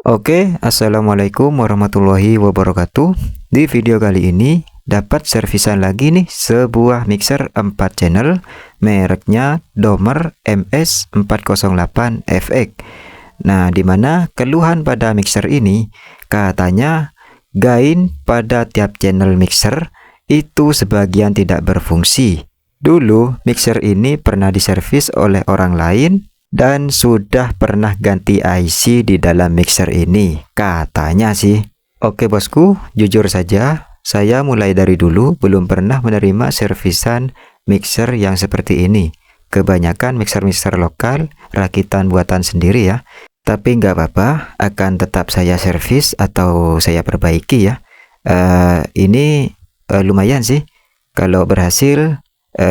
Oke, assalamualaikum warahmatullahi wabarakatuh. Di video kali ini dapat servisan lagi nih sebuah mixer 4 channel mereknya Domer MS408FX. Nah, dimana keluhan pada mixer ini katanya gain pada tiap channel mixer itu sebagian tidak berfungsi. Dulu mixer ini pernah diservis oleh orang lain dan sudah pernah ganti IC di dalam mixer ini, katanya sih. Oke bosku, jujur saja, saya mulai dari dulu belum pernah menerima servisan mixer yang seperti ini. Kebanyakan mixer-mixer lokal, rakitan buatan sendiri ya. Tapi nggak apa-apa, akan tetap saya servis atau saya perbaiki ya. Ini lumayan sih, kalau berhasil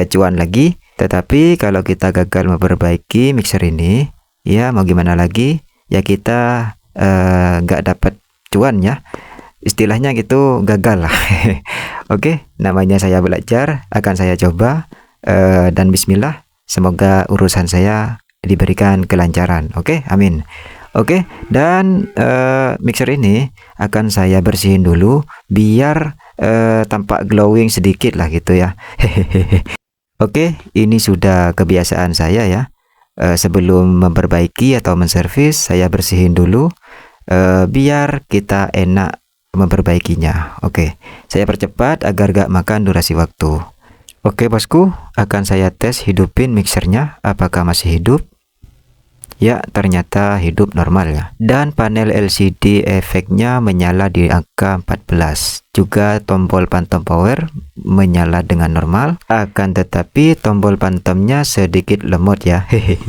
cuan lagi. Tetapi kalau kita gagal memperbaiki mixer ini, ya mau gimana lagi, ya kita nggak dapat cuan ya, istilahnya gitu, gagal lah. Oke, namanya saya belajar, akan saya coba, dan bismillah, semoga urusan saya diberikan kelancaran. Oke, amin. Oke, dan mixer ini akan saya bersihin dulu biar tampak glowing sedikit lah gitu ya. Hehehe. Oke, ini sudah kebiasaan saya ya. Sebelum memperbaiki atau menservis, saya bersihin dulu biar kita enak memperbaikinya. Oke, saya percepat agar gak makan durasi waktu. Oke bosku, akan saya tes hidupin mixernya apakah masih hidup. Ya, ternyata hidup normal ya. Dan panel LCD efeknya menyala di angka 14. Juga tombol phantom power menyala dengan normal. Akan tetapi tombol phantomnya sedikit lemot ya. Hehehe.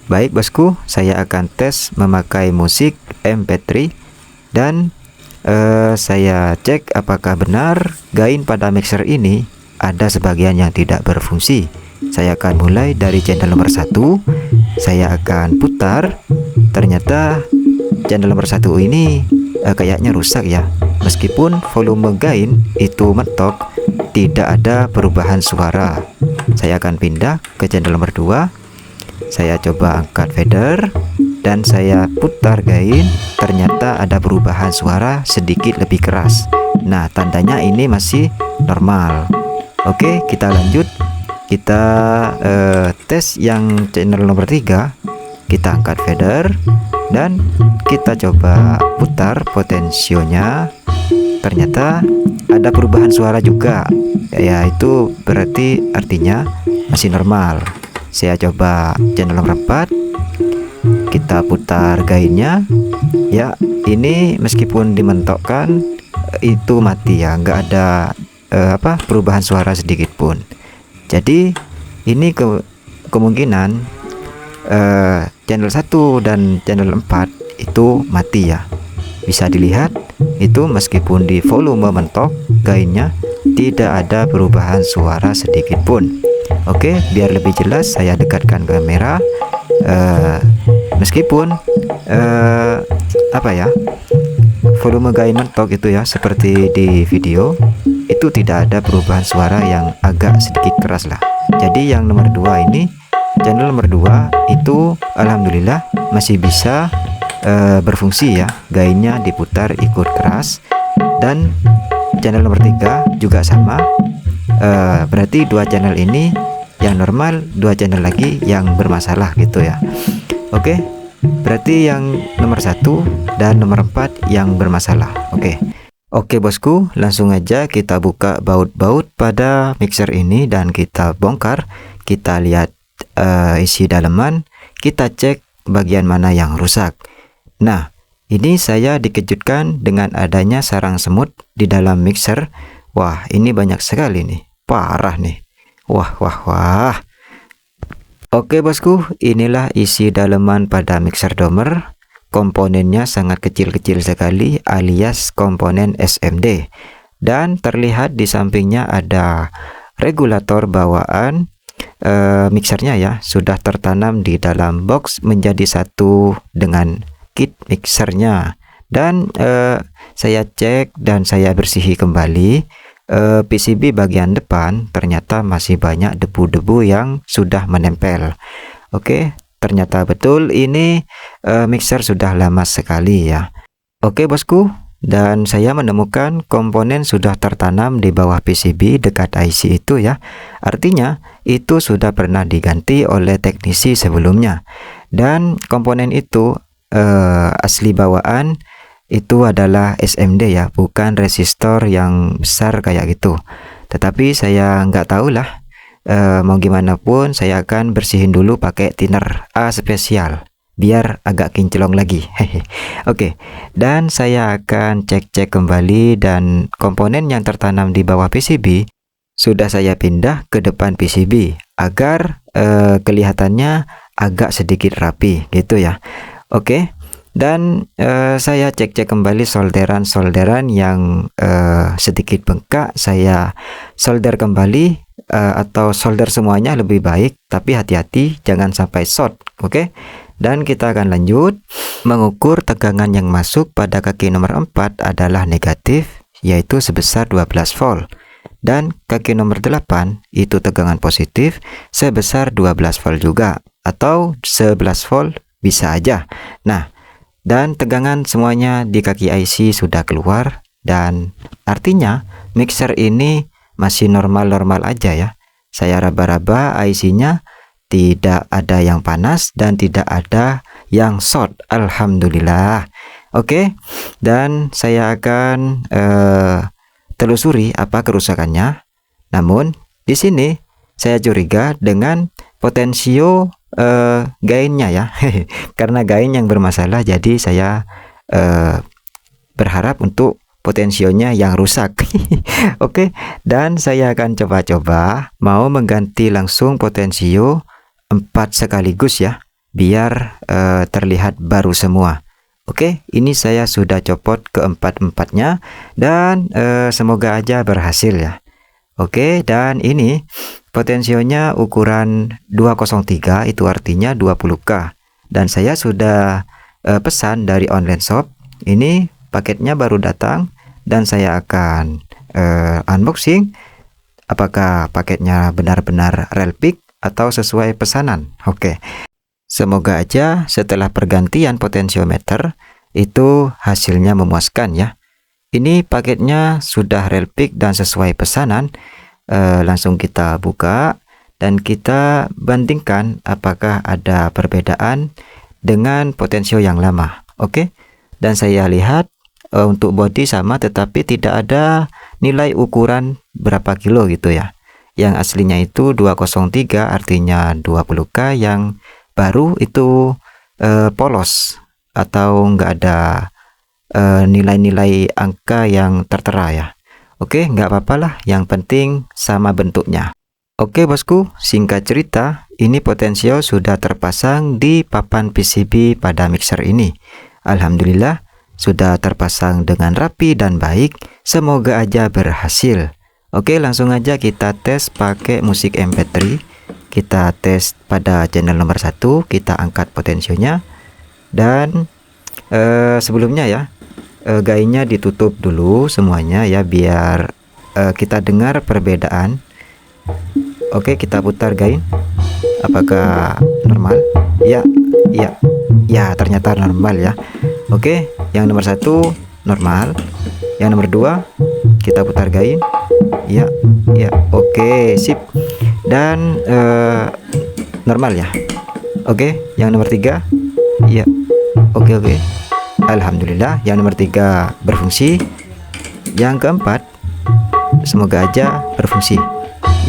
Baik bosku, saya akan tes memakai musik MP3 dan saya cek apakah benar gain pada mixer ini ada sebagian yang tidak berfungsi. Saya akan mulai dari channel nomor 1. Saya akan putar. Ternyata channel nomor 1 ini kayaknya rusak ya. Meskipun volume gain itu mentok, tidak ada perubahan suara. Saya akan pindah ke channel nomor 2. Saya coba angkat fader dan saya putar gain. Ternyata ada perubahan suara sedikit lebih keras. Nah, tandanya ini masih normal. Oke, kita lanjut. Kita tes yang channel nomor 3. Kita angkat fader dan kita coba putar potensionya. Ternyata ada perubahan suara juga ya, itu berarti artinya masih normal. Saya coba channel nomor 4. Kita putar gainnya. Ya, ini meskipun dimentokkan itu mati ya, nggak ada perubahan suara sedikit pun. Jadi ini kemungkinan channel 1 dan channel 4 itu mati ya. Bisa dilihat itu meskipun di volume mentok gainnya tidak ada perubahan suara sedikit pun. Oke, biar lebih jelas saya dekatkan kamera. Meskipun volume gain mentok itu ya, seperti di video itu tidak ada perubahan suara yang agak sedikit keras lah. Jadi yang nomor 2 ini, channel nomor 2 itu alhamdulillah masih bisa berfungsi ya, gainnya diputar ikut keras. Dan channel nomor 3 juga sama. Berarti 2 channel ini yang normal, 2 channel lagi yang bermasalah gitu ya. Oke, berarti yang nomor 1 dan nomor 4 yang bermasalah. Oke bosku, langsung aja kita buka baut-baut pada mixer ini dan kita bongkar. Kita lihat isi daleman, kita cek bagian mana yang rusak. Nah, ini saya dikejutkan dengan adanya sarang semut di dalam mixer. Wah, ini banyak sekali nih, parah nih. Wah. Oke bosku, inilah isi daleman pada mixer Domer. Komponennya sangat kecil-kecil sekali, alias komponen SMD. Dan terlihat di sampingnya ada regulator bawaan mixernya ya, sudah tertanam di dalam box menjadi satu dengan kit mixernya. Dan saya cek dan saya bersihi kembali PCB bagian depan, ternyata masih banyak debu-debu yang sudah menempel. Oke, ternyata betul ini mixer sudah lama sekali ya. Oke bosku, dan saya menemukan komponen sudah tertanam di bawah PCB dekat IC itu ya. Artinya itu sudah pernah diganti oleh teknisi sebelumnya. Dan komponen itu asli bawaan itu adalah SMD ya, bukan resistor yang besar kayak gitu. Tetapi saya nggak tahu lah, mau gimana pun saya akan bersihin dulu pakai thinner A spesial biar agak kinclong lagi. Oke, dan saya akan cek-cek kembali, dan komponen yang tertanam di bawah PCB sudah saya pindah ke depan PCB agar kelihatannya agak sedikit rapi gitu ya. Oke, dan saya cek-cek kembali solderan-solderan yang sedikit bengkak. Saya solder kembali, atau solder semuanya lebih baik, tapi hati-hati jangan sampai short. Oke, dan kita akan lanjut mengukur tegangan yang masuk pada kaki nomor 4 adalah negatif, yaitu sebesar 12 volt. Dan kaki nomor 8 itu tegangan positif sebesar 12 volt juga, atau 11 volt bisa aja. Nah, dan tegangan semuanya di kaki IC sudah keluar, dan artinya mixer ini masih normal-normal aja ya. Saya raba-raba IC-nya, tidak ada yang panas dan tidak ada yang short, alhamdulillah. Oke, dan saya akan telusuri apa kerusakannya. Namun di sini saya curiga dengan potensio gainnya ya. Karena gain yang bermasalah, jadi saya berharap untuk potensionya yang rusak. Oke, dan saya akan coba-coba mau mengganti langsung potensio 4 sekaligus ya, biar terlihat baru semua. Oke, ini saya sudah copot ke empat-empatnya, dan semoga aja berhasil ya. Oke, dan ini potensionya ukuran 203, itu artinya 20K. Dan saya sudah pesan dari online shop. Ini paketnya baru datang, dan saya akan unboxing apakah paketnya benar-benar real pick atau sesuai pesanan. Oke, semoga aja setelah pergantian potensiometer itu hasilnya memuaskan ya. Ini paketnya sudah real pick dan sesuai pesanan. Langsung kita buka dan kita bandingkan apakah ada perbedaan dengan potensio yang lama. Oke, dan saya lihat untuk body sama, tetapi tidak ada nilai ukuran berapa kilo gitu ya. Yang aslinya itu 203, artinya 20K. Yang baru itu polos atau enggak ada nilai-nilai angka yang tertera ya. Oke, nggak apa-apa lah, yang penting sama bentuknya. Oke bosku, singkat cerita, ini potensio sudah terpasang di papan PCB pada mixer ini. Alhamdulillah sudah terpasang dengan rapi dan baik. Semoga aja berhasil. Oke, langsung aja kita tes pakai musik MP3. Kita tes pada channel nomor 1, kita angkat potensionya. Dan sebelumnya ya, gainnya ditutup dulu semuanya ya, biar kita dengar perbedaan. Oke, kita putar gain. Apakah normal? Ya, ternyata normal ya. Oke, yang nomor 1 normal. Yang nomor 2 kita putar gain. Ya, oke, sip. Dan normal ya. Oke, yang nomor 3. Ya, oke. Alhamdulillah, yang nomor 3 berfungsi. Yang keempat semoga aja berfungsi.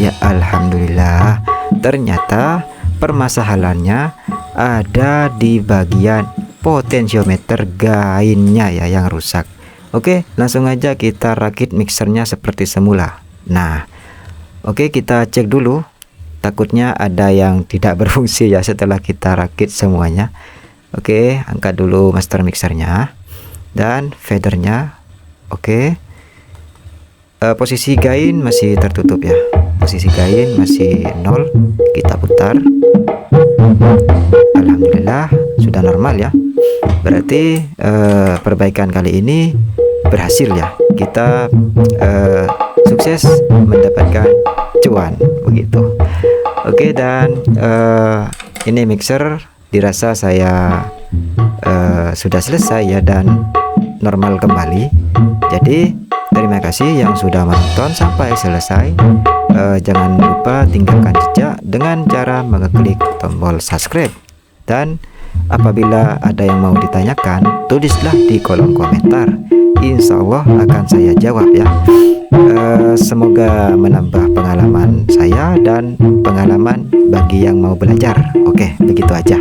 Ya, alhamdulillah. Ternyata permasalahannya ada di bagian potensiometer gainnya ya yang rusak. Oke, langsung aja kita rakit mixernya seperti semula. Nah, oke, kita cek dulu. Takutnya ada yang tidak berfungsi ya setelah kita rakit semuanya. Oke, angkat dulu master mixernya dan fadernya. Oke, posisi gain masih tertutup ya. Posisi gain masih 0. Kita putar. Alhamdulillah sudah normal ya. Berarti perbaikan kali ini berhasil ya. Kita sukses mendapatkan cuan begitu. Oke, dan ini mixer dirasa saya sudah selesai ya, dan normal kembali. Jadi terima kasih yang sudah menonton sampai selesai. Jangan lupa tinggalkan jejak dengan cara mengeklik tombol subscribe. Dan apabila ada yang mau ditanyakan, tulislah di kolom komentar. Insya Allah akan saya jawab ya. Semoga menambah pengalaman saya dan pengalaman bagi yang mau belajar. Oke, begitu aja.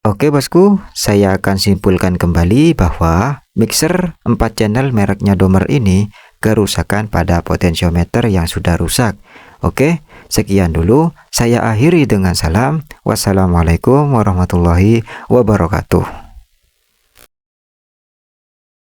Oke bosku, saya akan simpulkan kembali bahwa mixer 4 channel mereknya Domer ini kerusakan pada potensiometer yang sudah rusak. Oke, sekian dulu. Saya akhiri dengan salam. Wassalamualaikum warahmatullahi wabarakatuh.